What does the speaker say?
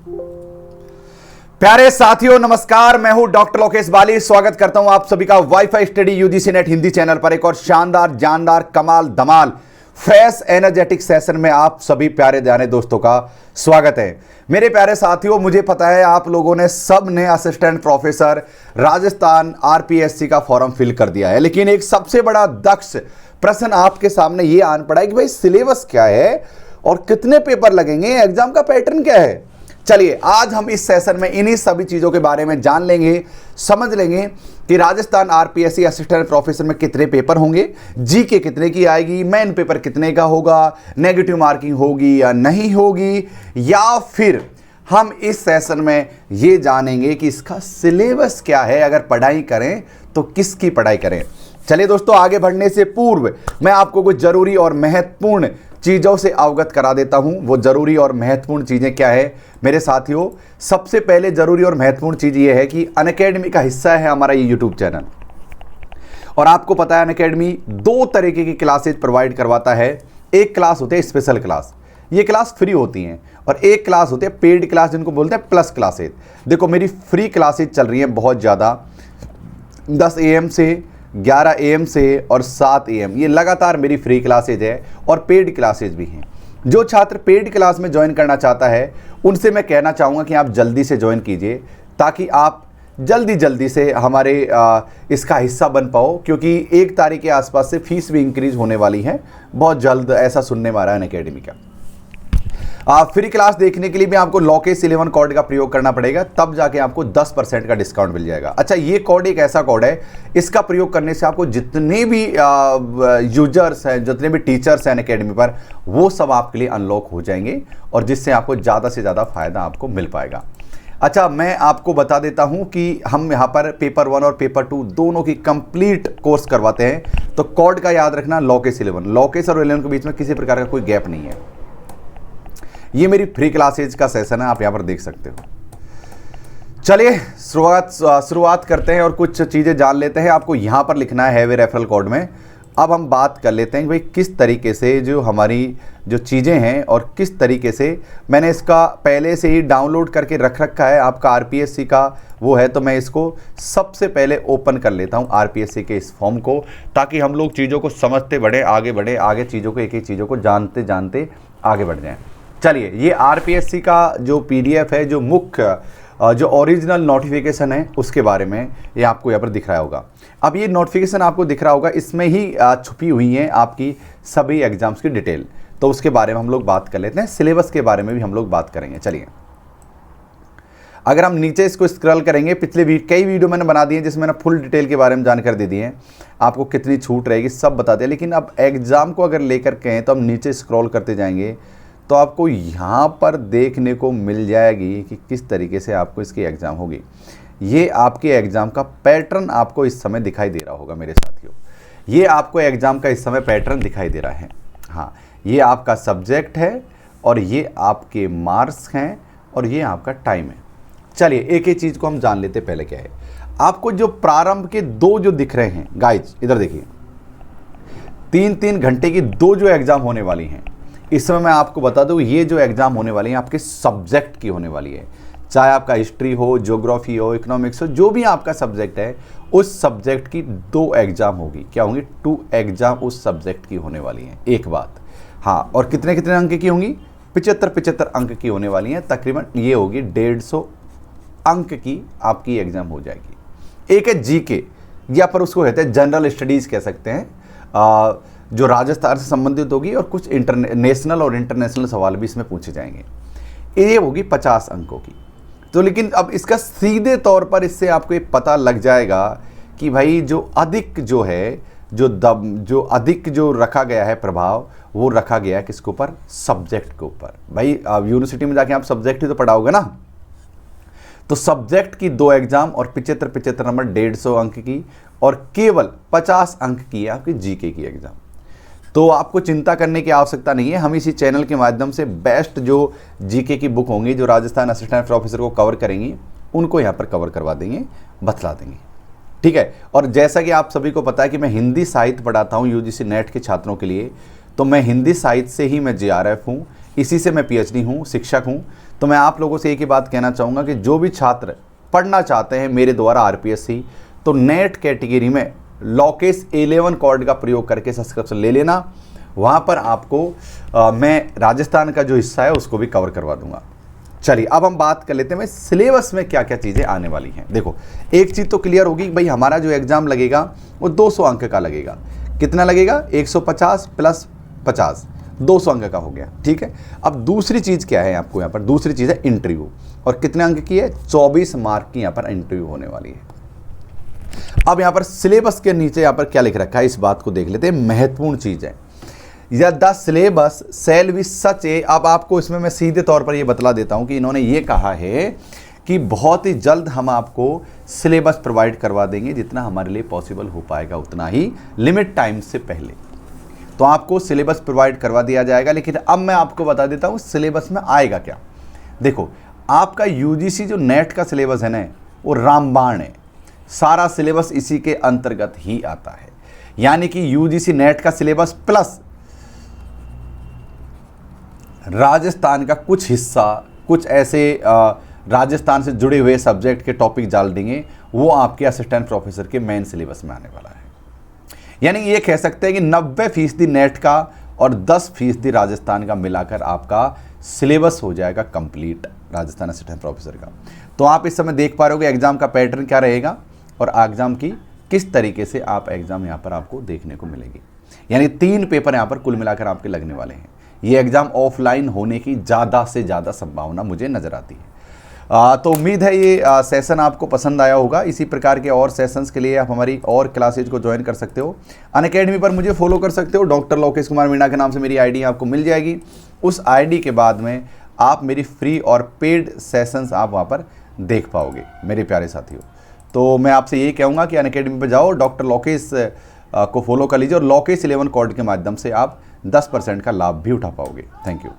प्यारे साथियों नमस्कार, मैं हूं डॉक्टर लोकेश बाली। स्वागत करता हूं आप सभी का wifi study UGC net Hindi channel पर एक और शानदार जानदार कमाल धमाल फ्रेश एनर्जेटिक सेशन में आप सभी प्यारे जाने दोस्तों का स्वागत है। मेरे प्यारे साथियों, मुझे पता है आप लोगों ने सब ने असिस्टेंट प्रोफेसर राजस्थान आरपीएससी का फॉर्म फिल कर दिया है, लेकिन एक सबसे बड़ा दक्ष प्रश्न आपके सामने ये आन पड़ा है कि भाई सिलेबस क्या है और कितने पेपर लगेंगे, एग्जाम का पैटर्न क्या है। चलिए आज हम इस सेशन में इन्हीं सभी चीजों के बारे में जान लेंगे, समझ लेंगे कि राजस्थान आरपीएससी असिस्टेंट प्रोफेसर में कितने पेपर होंगे, जीके कितने की आएगी, मेन पेपर कितने का होगा, नेगेटिव मार्किंग होगी या नहीं होगी, या फिर हम इस सेशन में ये जानेंगे कि इसका सिलेबस क्या है, अगर पढ़ाई करें तो किसकी पढ़ाई करें। चलिए दोस्तों, आगे बढ़ने से पूर्व मैं आपको कुछ जरूरी और महत्वपूर्ण चीज़ों से अवगत करा देता हूं। वो जरूरी और महत्वपूर्ण चीज़ें क्या है मेरे साथियों। सबसे पहले जरूरी और महत्वपूर्ण चीज़ ये है कि अनअकैडमी का हिस्सा है हमारा ये यूट्यूब चैनल, और आपको पता है अनअकैडमी दो तरीके की क्लासेज प्रोवाइड करवाता है। एक क्लास होते हैं स्पेशल क्लास, ये क्लास फ्री होती हैं, और एक क्लास होते हैं पेड क्लास जिनको बोलते हैं प्लस क्लासेज। देखो मेरी फ्री क्लासेज चल रही हैं बहुत ज़्यादा, 10 AM से 11 AM से और 7 AM, ये लगातार मेरी फ्री क्लासेज है, और पेड क्लासेज भी हैं। जो छात्र पेड क्लास में ज्वाइन करना चाहता है उनसे मैं कहना चाहूँगा कि आप जल्दी से ज्वाइन कीजिए, ताकि आप जल्दी से हमारे इसका हिस्सा बन पाओ, क्योंकि 1 तारीख के आसपास से फीस भी इंक्रीज होने वाली है बहुत जल्द, ऐसा सुनने में आ रहा है अनअकैडमी का। फ्री क्लास देखने के लिए भी आपको लोकेश 11 कोड का प्रयोग करना पड़ेगा, तब जाके आपको 10% का डिस्काउंट मिल जाएगा। अच्छा, ये कोड एक ऐसा कोड है, इसका प्रयोग करने से आपको जितने भी यूजर्स हैं, जितने भी टीचर्स हैं अनअकैडमी पर, वो सब आपके लिए अनलॉक हो जाएंगे, और जिससे आपको ज़्यादा से ज़्यादा फायदा आपको मिल पाएगा। अच्छा, मैं आपको बता देता हूं कि हम यहाँ पर पेपर 1 और पेपर 2 दोनों की कंप्लीट कोर्स करवाते हैं। तो कोड का याद रखना, लोकेश 11। लोकेश और 11 के बीच में किसी प्रकार का कोई गैप नहीं है। ये मेरी फ्री क्लासेज का सेशन है, आप यहाँ पर देख सकते हो। चलिए शुरुआत करते हैं और कुछ चीज़ें जान लेते हैं। आपको यहाँ पर लिखना है वे रेफरल कोड में। अब हम बात कर लेते हैं कि भाई किस तरीके से जो हमारी जो चीज़ें हैं और किस तरीके से मैंने इसका पहले से ही डाउनलोड करके रख रखा है। आपका आरपीएससी का वो है, तो मैं इसको सबसे पहले ओपन कर लेता हूँ आरपीएससी के इस फॉर्म को, ताकि हम लोग चीज़ों को समझते बढ़े, आगे चीज़ों को एक एक चीज़ों को जानते जानते आगे बढ़ जाएँ। चलिए, ये आरपीएससी का जो पीडीएफ है, जो मुख्य जो ओरिजिनल नोटिफिकेशन है, उसके बारे में ये आपको यहाँ पर दिख रहा होगा। अब ये नोटिफिकेशन आपको दिख रहा होगा, इसमें ही छुपी हुई हैं आपकी सभी एग्जाम्स की डिटेल, तो उसके बारे में हम लोग बात कर लेते हैं। सिलेबस के बारे में भी हम लोग बात करेंगे। चलिए, अगर हम नीचे इसको स्क्रॉल करेंगे, पिछले कई वीडियो मैंने बना दिए जिसमें मैंने फुल डिटेल के बारे में जानकारी दे दी है, आपको कितनी छूट रहेगी सब बता दिया। लेकिन अब एग्ज़ाम को अगर लेकर कहें तो हम नीचे स्क्रॉल करते जाएंगे तो आपको यहाँ पर देखने को मिल जाएगी कि किस तरीके से आपको इसकी एग्ज़ाम होगी। ये आपके एग्ज़ाम का पैटर्न आपको इस समय दिखाई दे रहा होगा मेरे साथियों। ये आपको एग्ज़ाम का इस समय पैटर्न दिखाई दे रहा है। हाँ, ये आपका सब्जेक्ट है, और ये आपके मार्क्स हैं, और ये आपका टाइम है। चलिए, एक एक चीज़ को हम जान लेते पहले क्या है। आपको जो प्रारंभ के 2 जो दिख रहे हैं गाइज, इधर देखिए, 3-3 घंटे की 2 जो एग्ज़ाम होने वाली हैं, इस समय मैं आपको बता दूं, ये जो एग्ज़ाम होने वाली है आपके सब्जेक्ट की होने वाली है। चाहे आपका हिस्ट्री हो, ज्योग्राफी हो, इकोनॉमिक्स हो, जो भी आपका सब्जेक्ट है, उस सब्जेक्ट की 2 एग्ज़ाम होगी। क्या होंगी? 2 एग्ज़ाम उस सब्जेक्ट की होने वाली हैं। एक बात, हाँ, और कितने कितने अंक की होंगी? 75 अंक की होने वाली हैं। तकरीबन ये होगी 150 अंक की आपकी एग्ज़ाम हो जाएगी। एक है जीके, या पर उसको कहते हैं जनरल स्टडीज़ कह सकते हैं, जो राजस्थान से संबंधित होगी, और कुछ नेशनल और इंटरनेशनल सवाल भी इसमें पूछे जाएंगे। ये होगी 50 अंकों की। तो लेकिन अब इसका सीधे तौर पर इससे आपको ये पता लग जाएगा कि भाई जो अधिक जो है, जो अधिक जो रखा गया है प्रभाव, वो रखा गया है किसके ऊपर? सब्जेक्ट के ऊपर। भाई यूनिवर्सिटी में जाके आप सब्जेक्ट ही तो पढ़ाओगे ना, तो सब्जेक्ट की 2 एग्जाम और 75 नंबर 150 अंक की, और केवल 50 अंक की है आपकी जीके की एग्जाम। तो आपको चिंता करने की आवश्यकता नहीं है। हम इसी चैनल के माध्यम से बेस्ट जो जीके की बुक होंगी, जो राजस्थान असिस्टेंट प्रोफेसर को कवर करेंगी, उनको यहाँ पर कवर करवा देंगे, बतला देंगे। ठीक है। और जैसा कि आप सभी को पता है कि मैं हिंदी साहित्य पढ़ाता हूँ यूजीसी नेट के छात्रों के लिए, तो मैं हिंदी साहित्य से ही मैं जेआरएफ हूँ, इसी से मैं पीएचडी हूँ, शिक्षक हूँ। तो मैं आप लोगों से एक ही बात कहना चाहूँगा कि जो भी छात्र पढ़ना चाहते हैं मेरे द्वारा आरपीएससी, तो नेट कैटेगरी में लॉकेश 11 कोड का प्रयोग करके सब्सक्रिप्शन ले लेना। वहाँ पर आपको मैं राजस्थान का जो हिस्सा है उसको भी कवर करवा दूंगा। चलिए अब हम बात कर लेते हैं सिलेबस में क्या क्या चीज़ें आने वाली हैं। देखो एक चीज़ तो क्लियर होगी कि भाई हमारा जो एग्ज़ाम लगेगा वो 200 अंक का लगेगा। कितना लगेगा? 150 प्लस 50, 200 अंक का हो गया, ठीक है। अब दूसरी चीज़ क्या है आपको यहाँ पर? दूसरी चीज़ है इंटरव्यू, और कितने अंक की है? 24 मार्क की यहाँ पर इंटरव्यू होने वाली है। अब यहाँ पर सिलेबस के नीचे यहाँ पर क्या लिख रखा है इस बात को देख लेते हैं, महत्वपूर्ण चीज़ है। द सिलेबस शैल बी सच ए, अब आपको इसमें मैं सीधे तौर पर ये बतला देता हूँ कि इन्होंने ये कहा है कि बहुत ही जल्द हम आपको सिलेबस प्रोवाइड करवा देंगे, जितना हमारे लिए पॉसिबल हो पाएगा उतना ही, लिमिट टाइम से पहले तो आपको सिलेबस प्रोवाइड करवा दिया जाएगा। लेकिन अब मैं आपको बता देता हूँ सिलेबस में आएगा क्या। देखो आपका यूजीसी जो नेट का सिलेबस है ना, वो रामबाण है, सारा सिलेबस इसी के अंतर्गत ही आता है। यानी कि यूजीसी नेट का सिलेबस प्लस राजस्थान का कुछ हिस्सा, कुछ ऐसे राजस्थान से जुड़े हुए सब्जेक्ट के टॉपिक डाल देंगे, वो आपके असिस्टेंट प्रोफेसर के मेन सिलेबस में आने वाला है। यानी ये कह सकते हैं कि 90% नेट का और 10% राजस्थान का मिलाकर आपका सिलेबस हो जाएगा कंप्लीट राजस्थान असिस्टेंट प्रोफेसर का। तो आप इस समय देख पा रहे हो कि एग्जाम का पैटर्न क्या रहेगा और एग्जाम की किस तरीके से आप एग्जाम यहाँ पर आपको देखने को मिलेगी। यानी 3 पेपर यहाँ पर कुल मिलाकर आपके लगने वाले हैं। ये एग्ज़ाम ऑफलाइन होने की ज़्यादा से ज़्यादा संभावना मुझे नज़र आती है। तो उम्मीद है ये सेशन आपको पसंद आया होगा। इसी प्रकार के और सेशंस के लिए आप हमारी और क्लासेज को ज्वाइन कर सकते हो। अनअकैडमी पर मुझे फॉलो कर सकते हो, डॉक्टर लोकेश कुमार मीणा के नाम से मेरी आईडी आपको मिल जाएगी। उस आईडी के बाद में आप मेरी फ्री और पेड सेशंस आप वहाँ पर देख पाओगे मेरे प्यारे साथियों। तो मैं आपसे यही कहूँगा कि अनअकैडमी पर जाओ, डॉक्टर लोकेश को फॉलो कर लीजिए और लोकेश 11 कोड के माध्यम से आप 10% का लाभ भी उठा पाओगे। Thank you.